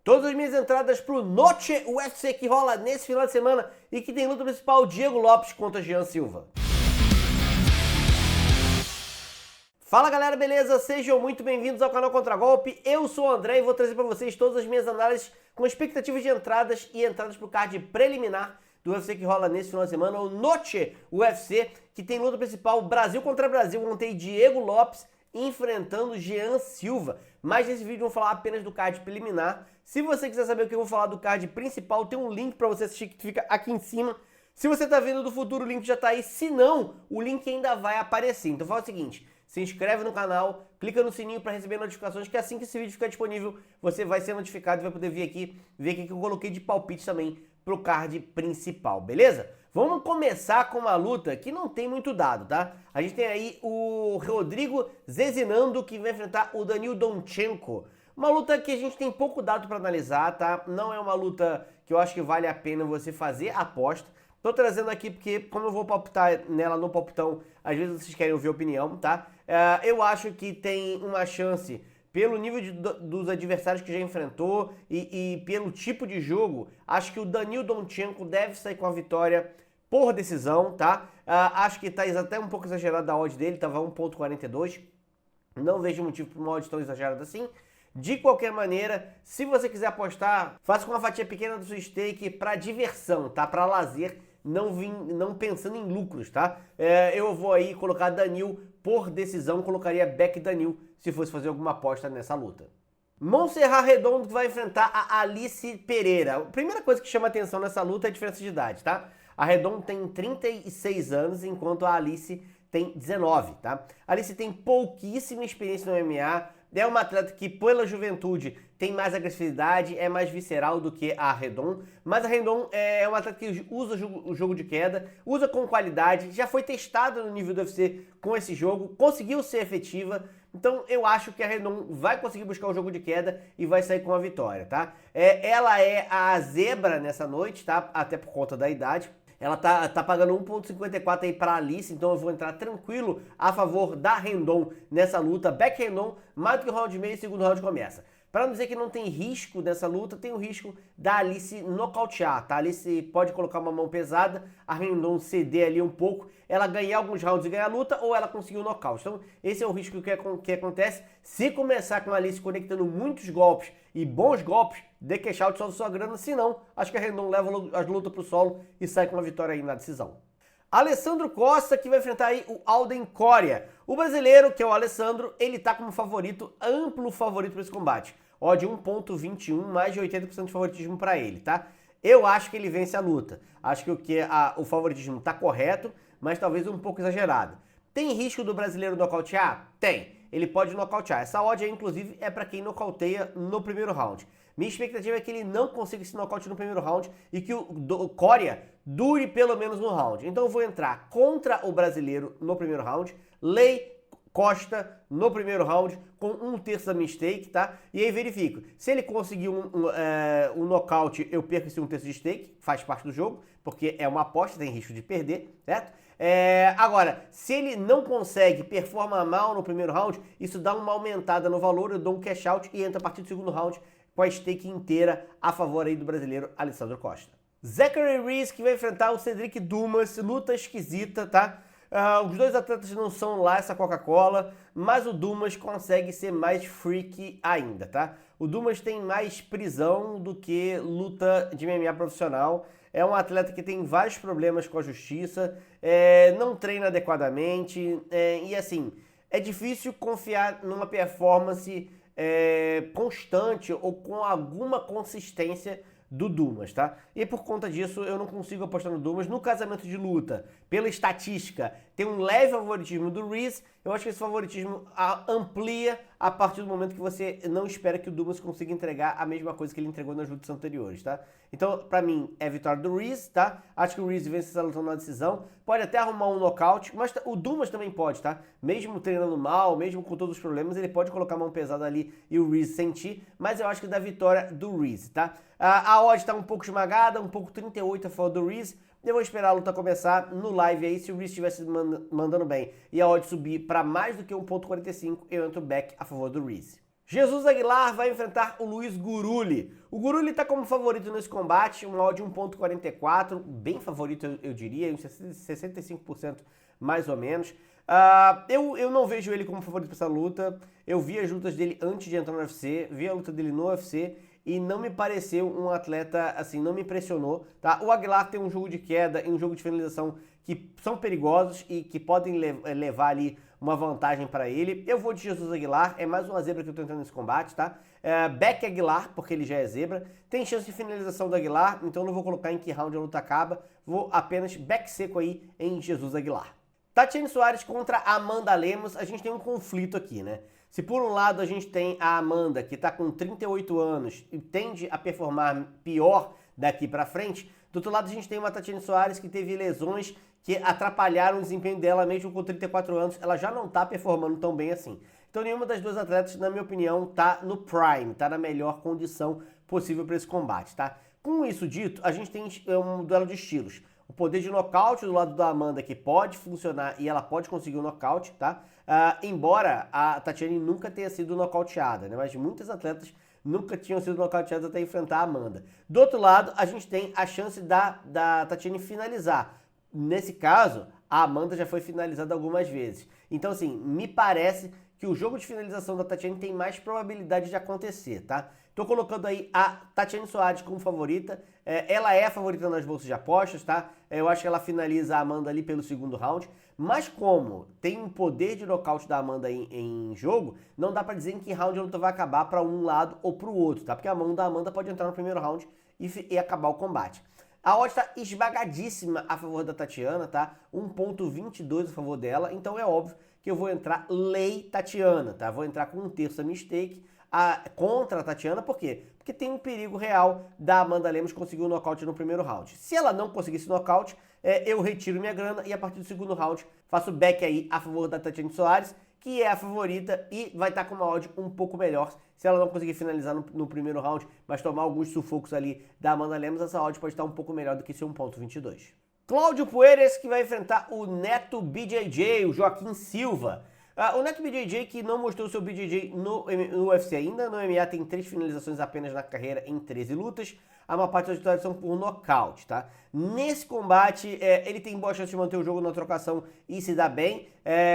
Todas as minhas entradas pro Noche UFC que rola nesse final de semana e que tem luta principal Diego Lopes contra Jean Silva. Fala galera, beleza? Sejam muito bem-vindos ao canal Contragolpe. Eu sou o André e vou trazer para vocês todas as minhas análises com expectativas de entradas e entradas pro card preliminar do UFC que rola nesse final de semana, o Noche UFC, que tem luta principal Brasil contra Brasil, onde tem Diego Lopes enfrentando Jean Silva. Mas nesse vídeo eu vou falar apenas do card preliminar. Se você quiser saber o que eu vou falar do card principal, tem um link para você assistir que fica aqui em cima. Se você tá vendo do futuro, o link já tá aí. Se não, o link ainda vai aparecer. Então fala o seguinte, se inscreve no canal, clica no sininho para receber notificações, que assim que esse vídeo ficar disponível, você vai ser notificado e vai poder vir aqui, ver o que eu coloquei de palpite também pro card principal, beleza? Vamos começar com uma luta que não tem muito dado, tá? A gente tem aí o Rodrigo Zezinando, que vai enfrentar o Danil Donchenko. Uma luta que a gente tem pouco dado para analisar, tá? Não é uma luta que eu acho que vale a pena você fazer a aposta. Tô trazendo aqui porque, como eu vou palpitar nela no palpitão, às vezes vocês querem ouvir a opinião, tá? Eu acho que tem uma chance, pelo nível dos adversários que já enfrentou e pelo tipo de jogo, acho que o Danil Donchenko deve sair com a vitória por decisão, tá? Acho que tá até um pouco exagerado a odd dele, tava 1.42. Não vejo motivo para uma odd tão exagerada assim. De qualquer maneira, se você quiser apostar, faça com uma fatia pequena do seu stake para diversão, tá? Para lazer, não pensando em lucros, tá? Eu vou aí colocar Danil por decisão, colocaria back Danil se fosse fazer alguma aposta nessa luta. Montserrat Redondo vai enfrentar a Alice Pereira. A primeira coisa que chama atenção nessa luta é a diferença de idade, tá? A Redondo tem 36 anos, enquanto a Alice tem 19, tá? A Alice tem pouquíssima experiência no MMA, é uma atleta que, pela juventude, tem mais agressividade, é mais visceral do que a Redon, mas a Redon é uma atleta que usa o jogo de queda, usa com qualidade, já foi testada no nível do UFC com esse jogo, conseguiu ser efetiva, então eu acho que a Redon vai conseguir buscar o jogo de queda e vai sair com a vitória, tá? Ela é a zebra nessa noite, tá? Até por conta da idade. Ela tá pagando 1.54 aí para Alice, então eu vou entrar tranquilo a favor da Rendon nessa luta. Back Rendon, mais do que o round meio, segundo round começa. Para não dizer que não tem risco nessa luta, tem o risco da Alice nocautear, tá? A Alice pode colocar uma mão pesada, a Rendon ceder ali um pouco, ela ganhar alguns rounds e ganhar a luta, ou ela conseguir o nocaute. Então, esse é o risco que acontece. Se começar com a Alice conectando muitos golpes e bons golpes, dê cash out só da sua grana, se não, acho que a Rendon leva as lutas pro solo e sai com uma vitória aí na decisão. Alessandro Costa, que vai enfrentar aí o Alden Coria. O brasileiro, que é o Alessandro, ele tá como favorito, amplo favorito para esse combate. Odd 1.21, mais de 80% de favoritismo para ele, tá? Eu acho que ele vence a luta. Acho que o favoritismo tá correto, mas talvez um pouco exagerado. Tem risco do brasileiro nocautear? Tem. Ele pode nocautear. Essa odd aí, inclusive, é para quem nocauteia no primeiro round. Minha expectativa é que ele não consiga esse nocaute no primeiro round e que o Coria dure pelo menos no round. Então eu vou entrar contra o brasileiro no primeiro round, Lei Costa no primeiro round com 1/3 da minha stake, tá? E aí verifico. Se ele conseguir um nocaute, eu perco esse 1/3 de stake, faz parte do jogo, porque é uma aposta, tem risco de perder, certo? Agora, se ele não consegue, performa mal no primeiro round, isso dá uma aumentada no valor, eu dou um cash out e entra a partir do segundo round com a stake inteira a favor aí do brasileiro Alessandro Costa. Zachary Reese, que vai enfrentar o Cedric Dumas, luta esquisita, tá? Os dois atletas não são lá essa Coca-Cola, mas o Dumas consegue ser mais freak ainda, tá? O Dumas tem mais prisão do que luta de MMA profissional. É um atleta que tem vários problemas com a justiça, não treina adequadamente, e assim, é difícil confiar numa performance constante ou com alguma consistência do Dumas, tá? E por conta disso eu não consigo apostar no Dumas. No casamento de luta, pela estatística, tem um leve favoritismo do Reese. Eu acho que esse favoritismo amplia a partir do momento que você não espera que o Dumas consiga entregar a mesma coisa que ele entregou nas lutas anteriores, tá? Então, pra mim, é vitória do Reese, tá? Acho que o Reese vence essa luta na decisão. Pode até arrumar um nocaute, mas o Dumas também pode, tá? Mesmo treinando mal, mesmo com todos os problemas, ele pode colocar a mão pesada ali e o Reese sentir, mas eu acho que dá vitória do Reese, tá? A odd tá um pouco esmagada, um pouco 38 a favor do Reese. Eu vou esperar a luta começar no live aí, se o Reese estivesse mandando bem e a odd subir para mais do que 1.45, eu entro back a favor do Reese. Jesus Aguilar vai enfrentar o Luiz Guruli. O Guruli está como favorito nesse combate, uma odd de 1,44, bem favorito eu diria, uns 65% mais ou menos. Eu não vejo ele como favorito para essa luta. Eu vi as lutas dele antes de entrar no UFC, vi a luta dele no UFC e não me pareceu um atleta, assim, não me impressionou, tá? O Aguilar tem um jogo de queda e um jogo de finalização que são perigosos e que podem levar ali uma vantagem para ele. Eu vou de Jesus Aguilar, é mais uma zebra que eu tô entrando nesse combate, tá? Back Aguilar, porque ele já é zebra. Tem chance de finalização do Aguilar, então não vou colocar em que round a luta acaba. Vou apenas back seco aí em Jesus Aguilar. Tatiane Suarez contra Amanda Lemos, a gente tem um conflito aqui, né? Se por um lado a gente tem a Amanda, que tá com 38 anos e tende a performar pior daqui pra frente, do outro lado a gente tem uma Tatiane Suarez que teve lesões que atrapalharam o desempenho dela mesmo com 34 anos, ela já não tá performando tão bem assim. Então nenhuma das duas atletas, na minha opinião, tá no prime, tá na melhor condição possível para esse combate, tá? Com isso dito, a gente tem um duelo de estilos. O poder de nocaute do lado da Amanda, que pode funcionar e ela pode conseguir o nocaute, tá? Embora a Tatiane nunca tenha sido nocauteada, né? Mas muitas atletas nunca tinham sido nocauteadas até enfrentar a Amanda. Do outro lado, a gente tem a chance da Tatiane finalizar. Nesse caso, a Amanda já foi finalizada algumas vezes. Então, assim, me parece que o jogo de finalização da Tatiane tem mais probabilidade de acontecer, tá? Tô colocando aí a Tatiane Suarez como favorita. Ela é a favorita nas bolsas de apostas, tá? Eu acho que ela finaliza a Amanda ali pelo segundo round. Mas como tem um poder de nocaute da Amanda em jogo, não dá pra dizer em que round a luta vai acabar pra um lado ou pro outro, tá? Porque a mão da Amanda pode entrar no primeiro round e acabar o combate. A odd está esmagadíssima a favor da Tatiana, tá? 1,22 a favor dela, então é óbvio que eu vou entrar lei Tatiana, tá? Vou entrar com um terço da mistake contra a Tatiana, por quê? Porque tem um perigo real da Amanda Lemos conseguir um nocaute no primeiro round. Se ela não conseguir esse nocaute, eu retiro minha grana e a partir do segundo round faço back aí a favor da Tatiane Suarez, que é a favorita e vai estar com uma odd um pouco melhor. Se ela não conseguir finalizar no primeiro round, mas tomar alguns sufocos ali da Amanda Lemos, essa odd pode estar um pouco melhor do que esse 1,22. Cláudio Puelles, que vai enfrentar o Neto BJJ, o Joaquim Silva. O Neto BJJ, que não mostrou seu BJJ no UFC ainda, no MMA tem 3 finalizações apenas na carreira em 13 lutas. A maior parte das vitórias são por nocaute, tá? Nesse combate, ele tem boa chance de manter o jogo na trocação e se dar bem.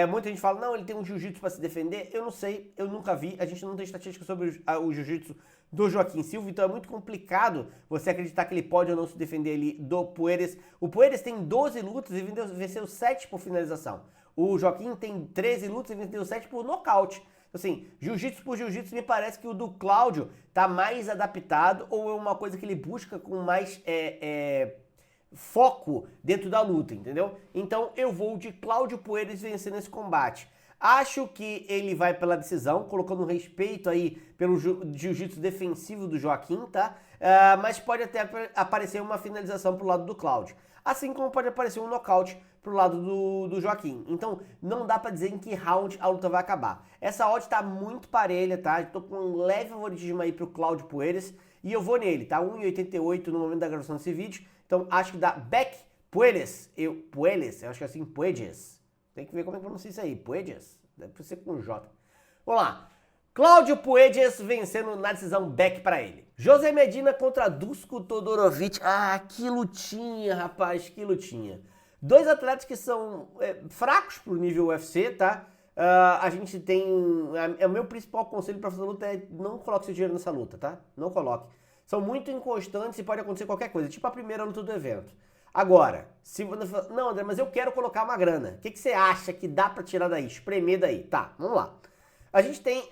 Muita gente fala, não, ele tem um jiu-jitsu para se defender. Eu não sei, eu nunca vi. A gente não tem estatística sobre o jiu-jitsu do Joaquim Silva, então é muito complicado você acreditar que ele pode ou não se defender ali do Puelles. O Puelles tem 12 lutas e venceu 7 por finalização. O Joaquim tem 13 lutas e venceu 7 por nocaute. Assim, jiu-jitsu por jiu-jitsu, me parece que o do Cláudio tá mais adaptado ou é uma coisa que ele busca com mais foco dentro da luta, entendeu? Então eu vou de Cláudio Puelles vencer nesse combate. Acho que ele vai pela decisão, colocando um respeito aí pelo jiu-jitsu defensivo do Joaquim, tá? Mas pode até aparecer uma finalização pro lado do Cláudio. Assim como pode aparecer um nocaute pro lado do Joaquim. Então, não dá pra dizer em que round a luta vai acabar. Essa odd tá muito parelha, tá? Tô com um leve favoritismo aí pro Cláudio Puelles e eu vou nele, tá? 1,88 no momento da gravação desse vídeo. Então, acho que dá back Puelles. Puelles, eu acho que é assim, Puelles. Tem que ver como é que pronuncia isso aí. Puelles? Deve ser com J. Vamos lá. Cláudio Puelles vencendo na decisão back pra ele. José Medina contra Dusko Todorovic. Que lutinha, rapaz, que lutinha. 2 atletas que são fracos pro nível UFC, tá? A gente tem... o meu principal conselho pra fazer luta é não coloque seu dinheiro nessa luta, tá? Não coloque. São muito inconstantes e pode acontecer qualquer coisa, tipo a primeira luta do evento. Agora, se você fala, não, André, mas eu quero colocar uma grana. O que você acha que dá pra tirar daí? Espremer daí. Tá, vamos lá. A gente tem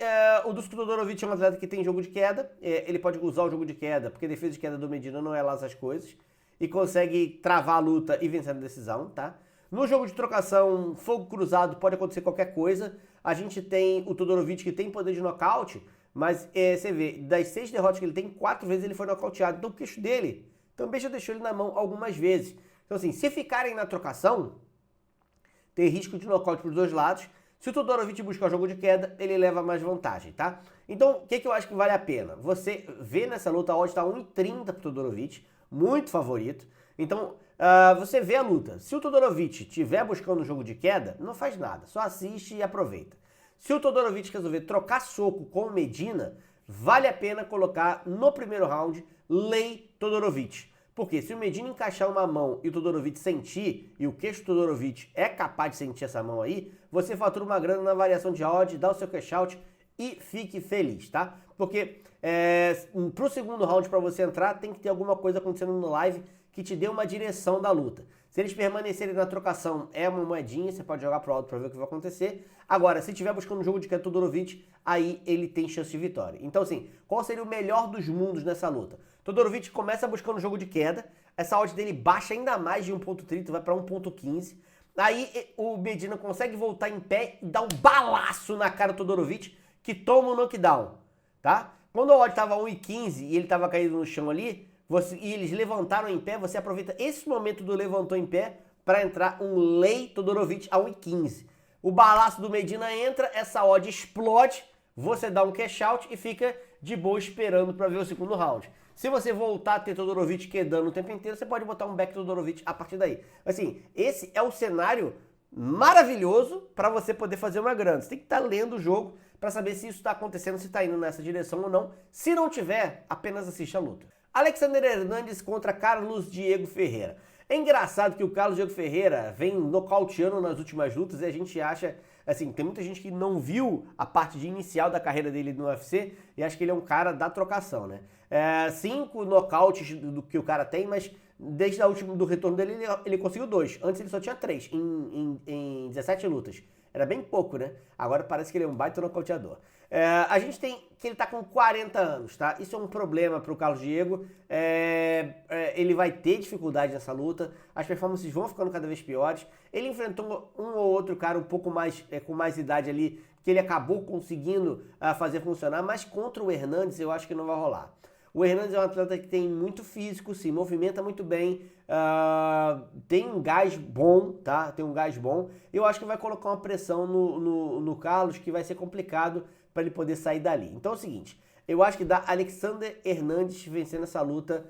o Dusko Todorovic, é um atleta que tem jogo de queda. Ele pode usar o jogo de queda, porque a defesa de queda do Medina não é lá essas coisas. E consegue travar a luta e vencer a decisão, tá? No jogo de trocação, fogo cruzado, pode acontecer qualquer coisa. A gente tem o Todorovic, que tem poder de nocaute, mas você vê, das 6 derrotas que ele tem, 4 vezes ele foi nocauteado. Então o queixo dele também já deixou ele na mão algumas vezes. Então assim, se ficarem na trocação, tem risco de nocaute para os dois lados. Se o Todorovic buscar o jogo de queda, ele leva mais vantagem, tá? Então, o que eu acho que vale a pena? Você vê nessa luta, a odd tá 1,30 pro Todorovic, muito favorito. Então, você vê a luta. Se o Todorovic estiver buscando o jogo de queda, não faz nada, só assiste e aproveita. se o Todorovic resolver trocar soco com o Medina, vale a pena colocar no primeiro round Lei Todorovic. Porque se o Medina encaixar uma mão e o Todorovic sentir, e o queixo do Todorovic é capaz de sentir essa mão aí, você fatura uma grana na variação de odd, dá o seu cash out e fique feliz, tá? Porque pro segundo round para você entrar, tem que ter alguma coisa acontecendo no live que te dê uma direção da luta. Se eles permanecerem na trocação, é uma moedinha, você pode jogar pro alto para ver o que vai acontecer. Agora, se estiver buscando um jogo de queda Todorovic, aí ele tem chance de vitória. Então, assim, qual seria o melhor dos mundos nessa luta? Todorovic começa buscando um jogo de queda, essa odd dele baixa ainda mais de 1.30, vai para 1.15. Aí o Medina consegue voltar em pé e dar um balaço na cara do Todorovic, que toma um knockdown, tá? Quando a odd estava 1.15 e ele estava caído no chão ali, e eles levantaram em pé, você aproveita esse momento do levantou em pé para entrar um Lei Todorovic a 1.15. O balaço do Medina entra, essa odd explode, você dá um cash out e fica de boa esperando para ver o segundo round. Se você voltar a ter Todorovic quedando o tempo inteiro, você pode botar um back Todorovic a partir daí. Assim, esse é o cenário maravilhoso para você poder fazer uma grana. Você tem que estar lendo o jogo para saber se isso está acontecendo, se está indo nessa direção ou não. Se não tiver, apenas assista a luta. Alexander Hernandes contra Carlos Diego Ferreira. É engraçado que o Carlos Diego Ferreira vem nocauteando nas últimas lutas e a gente acha, assim, tem muita gente que não viu a parte inicial da carreira dele no UFC e acha que ele é um cara da trocação, né? 5 nocautes do que o cara tem, mas desde do retorno dele ele conseguiu 2. Antes ele só tinha 3 em 17 lutas. Era bem pouco, né? Agora parece que ele é um baita nocauteador. A gente tem que ele tá com 40 anos, tá? Isso é um problema pro Carlos Diego. Ele vai ter dificuldade nessa luta. As performances vão ficando cada vez piores. Ele enfrentou um ou outro cara um pouco mais com mais idade ali, que ele acabou conseguindo fazer funcionar, mas contra o Hernandes eu acho que não vai rolar. O Hernandes é um atleta que tem muito físico, se movimenta muito bem, tem um gás bom, tá? Tem um gás bom. Eu acho que vai colocar uma pressão no Carlos que vai ser complicado para ele poder sair dali. Então é o seguinte, eu acho que dá Alexander Hernandes vencendo essa luta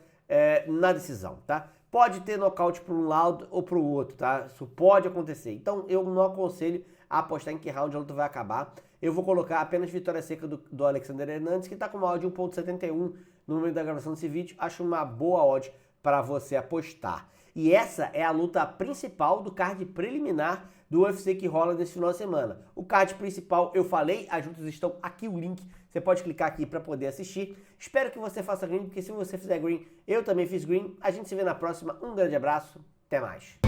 na decisão, tá? Pode ter nocaute para um lado ou para o outro, tá? Isso pode acontecer. Então eu não aconselho a apostar em que round a luta vai acabar. Eu vou colocar apenas vitória seca do Alexander Hernandes, que está com uma odd de 1.71 no momento da gravação desse vídeo. Acho uma boa odd para você apostar. E essa é a luta principal do card preliminar do UFC que rola nesse final de semana. O card principal, eu falei, as lutas estão aqui, o link. Você pode clicar aqui para poder assistir. Espero que você faça green, porque se você fizer green, eu também fiz green. A gente se vê na próxima. Um grande abraço, até mais.